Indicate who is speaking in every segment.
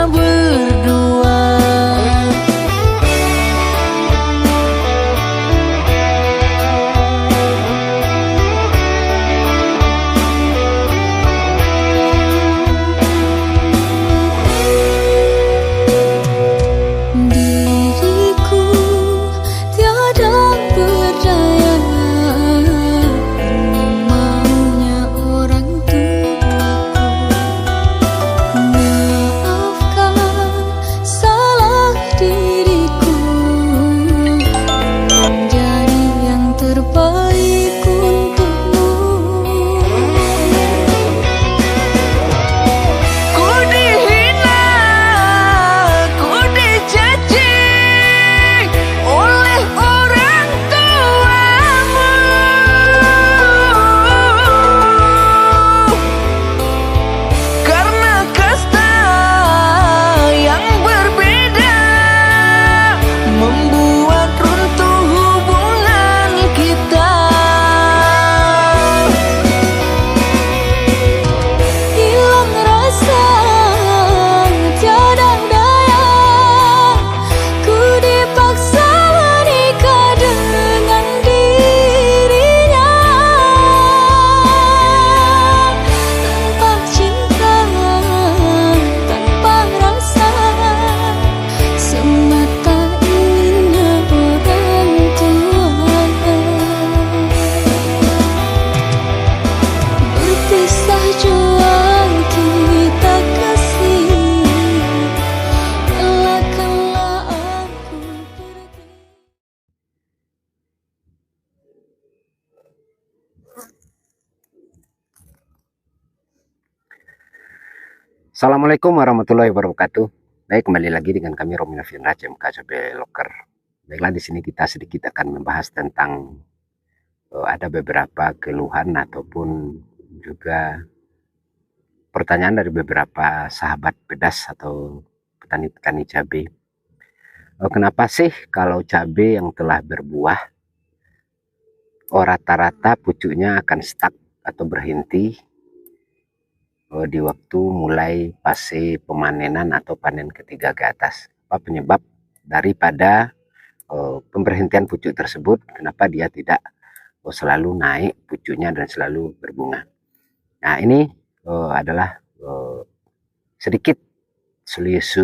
Speaker 1: berdua. Diriku tiada berdaya, ini maunya orang tuaku. Maafkan salah diriku, menjadi yang terbaik untukmu. Ku dihina, ku dicaci oleh orang tuamu, karena kasta yang berbeda membuat runtuh hubungan kita. Hilang rasa, tiada daya, ku dipaksa menikah dengan dirinya. Tanpa cinta, tanpa rasa, semata inginnya orang tua. Berpisah jua kita kasih, relakanlah aku pergi.
Speaker 2: Assalamualaikum warahmatullahi wabarakatuh. Baik, kembali lagi dengan kami Romi Novian Raja MKCB Loker. Baiklah, di sini kita sedikit akan membahas tentang ada beberapa keluhan ataupun juga pertanyaan dari beberapa sahabat pedas atau petani-petani cabai. Kenapa sih kalau cabai yang telah berbuah rata-rata pucuknya akan stuck atau berhenti di waktu mulai fase pemanenan atau panen ketiga ke atas? Apa penyebab daripada pemberhentian pucuk tersebut? Kenapa dia tidak selalu naik pucuknya dan selalu berbunga? Nah, ini adalah sedikit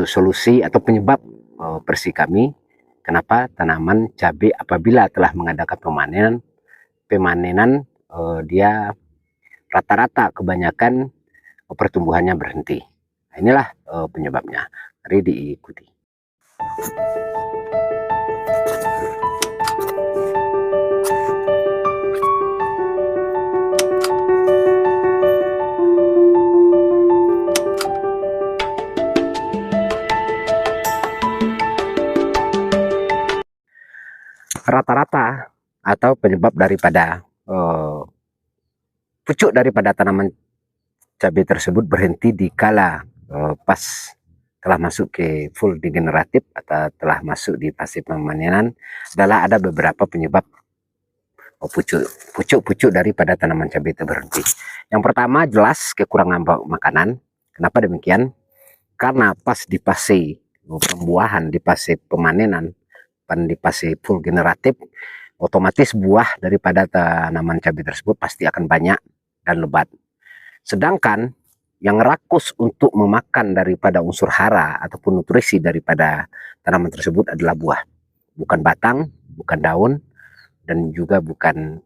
Speaker 2: solusi atau penyebab versi kami kenapa tanaman cabai apabila telah mengadakan pemanenan dia rata-rata kebanyakan pertumbuhannya berhenti. Nah, inilah penyebabnya. Mari diikuti. Rata-rata atau penyebab daripada pucuk daripada tanaman cabai tersebut berhenti di kala pas telah masuk ke full degeneratif atau telah masuk di fase pemanenan adalah ada beberapa penyebab pucuk daripada tanaman cabai itu berhenti. Yang pertama jelas kekurangan makanan. Kenapa demikian? Karena pas di fase pembuahan, di fase pemanenan, di fase full generatif, otomatis buah daripada tanaman cabai tersebut pasti akan banyak dan lebat. Sedangkan yang rakus untuk memakan daripada unsur hara ataupun nutrisi daripada tanaman tersebut adalah buah, bukan batang, bukan daun, dan juga bukan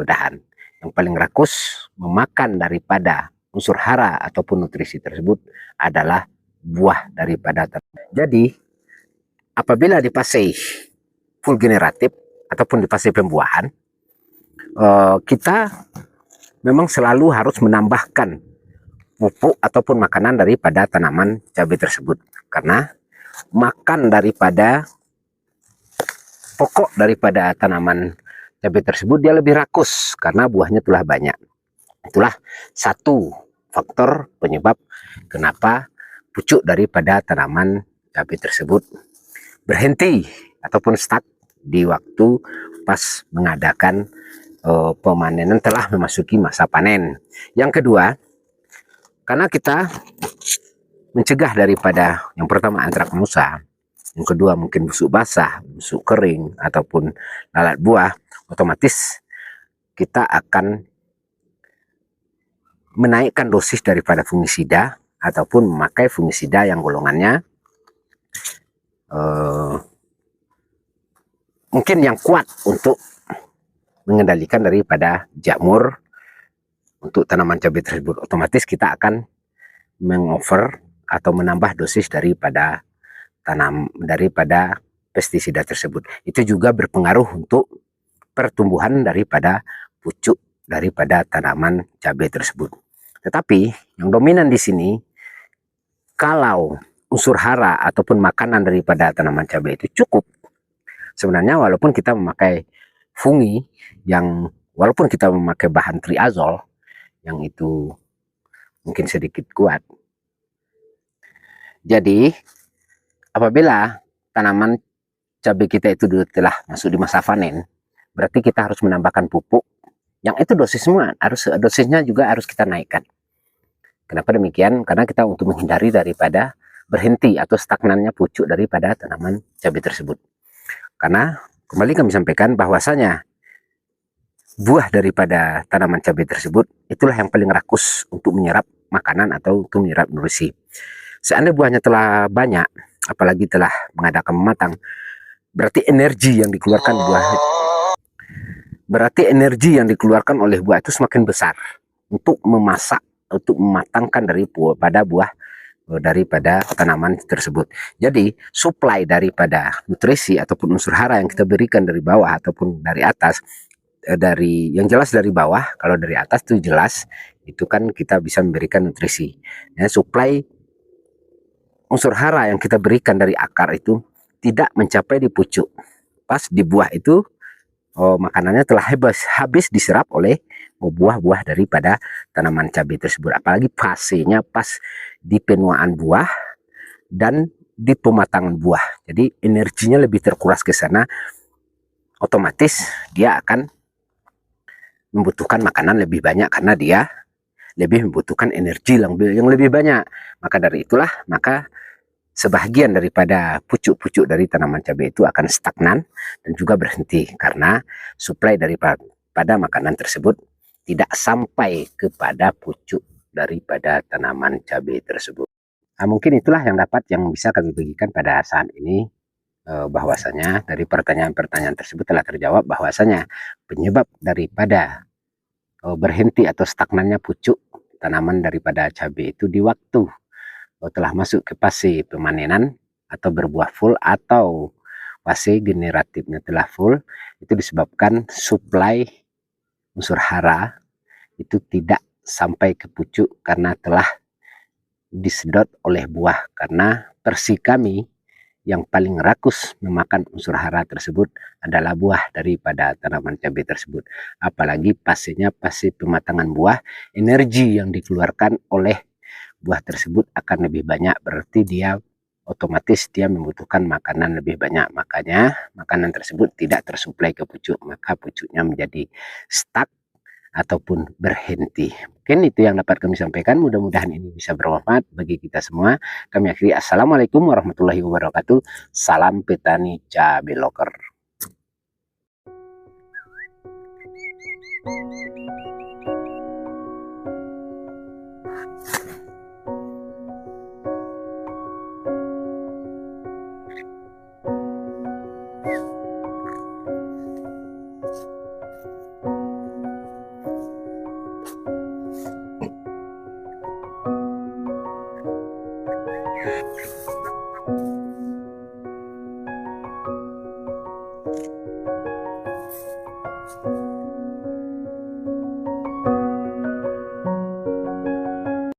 Speaker 2: dahan. Yang paling rakus memakan daripada unsur hara ataupun nutrisi tersebut adalah buah daripada tanaman. Jadi apabila di fase full generatif ataupun di fase pembuahan, kita memang selalu harus menambahkan pupuk ataupun makanan daripada tanaman cabai tersebut, karena makan daripada pokok daripada tanaman cabai tersebut dia lebih rakus karena buahnya telah banyak. Itulah satu faktor penyebab kenapa pucuk daripada tanaman cabai tersebut berhenti ataupun stuck di waktu pas mengadakan pemanenan telah memasuki masa panen. Yang kedua, karena kita mencegah daripada yang pertama antraknosa, yang kedua mungkin busuk basah, busuk kering, ataupun lalat buah, otomatis kita akan menaikkan dosis daripada fungisida ataupun memakai fungisida yang golongannya mungkin yang kuat untuk mengendalikan daripada jamur untuk tanaman cabai tersebut. Otomatis kita akan mengover atau menambah dosis daripada pestisida tersebut. Itu juga berpengaruh untuk pertumbuhan daripada pucuk daripada tanaman cabai tersebut. Tetapi yang dominan di sini, kalau unsur hara ataupun makanan daripada tanaman cabai itu cukup, sebenarnya walaupun kita memakai fungi yang walaupun kita memakai bahan triazol yang itu mungkin sedikit kuat. Jadi apabila tanaman cabai kita itu telah masuk di masa panen, berarti kita harus menambahkan pupuk yang itu dosisnya juga harus kita naikkan. Kenapa demikian? Karena kita untuk menghindari daripada berhenti atau stagnannya pucuk daripada tanaman cabai tersebut. Karena kembali kami sampaikan bahwasanya buah daripada tanaman cabai tersebut itulah yang paling rakus untuk menyerap makanan atau untuk menyerap nutrisi. Seandainya buahnya telah banyak, apalagi telah mengadakan mematang, berarti energi yang dikeluarkan oleh buah itu semakin besar untuk memasak, untuk mematangkan daripada buah daripada tanaman tersebut. Jadi suplai daripada nutrisi ataupun unsur hara yang kita berikan dari bawah ataupun dari atas, dari yang jelas dari bawah, kalau dari atas itu jelas itu kan kita bisa memberikan nutrisi. Ya, suplai unsur hara yang kita berikan dari akar itu tidak mencapai di pucuk. Pas di buah itu makanannya telah habis diserap oleh buah-buah daripada tanaman cabai tersebut. Apalagi fasenya pas di penuaan buah dan di pematangan buah. Jadi energinya lebih terkuras ke sana. Otomatis dia akan membutuhkan makanan lebih banyak karena dia lebih membutuhkan energi yang lebih banyak. Maka dari itulah, maka sebahagian daripada pucuk-pucuk dari tanaman cabai itu akan stagnan dan juga berhenti karena suplai daripada makanan tersebut tidak sampai kepada pucuk daripada tanaman cabai tersebut. Nah, mungkin itulah yang bisa kami bagikan pada saat ini, bahwasanya dari pertanyaan-pertanyaan tersebut telah terjawab bahwasanya penyebab daripada berhenti atau stagnannya pucuk tanaman daripada cabai itu di waktu telah masuk ke fase pemanenan atau berbuah full atau fase generatifnya telah full, itu disebabkan suplai unsur hara itu tidak sampai ke pucuk karena telah disedot oleh buah. Karena versi kami yang paling rakus memakan unsur hara tersebut adalah buah daripada tanaman cabai tersebut. Apalagi fasenya fase pematangan buah, energi yang dikeluarkan oleh buah tersebut akan lebih banyak, berarti dia otomatis dia membutuhkan makanan lebih banyak, makanya makanan tersebut tidak tersuplai ke pucuk, maka pucuknya menjadi stuck ataupun berhenti. Mungkin itu yang dapat kami sampaikan, mudah-mudahan ini bisa bermanfaat bagi kita semua. Kami akhiri, assalamualaikum warahmatullahi wabarakatuh. Salam petani cabai loker.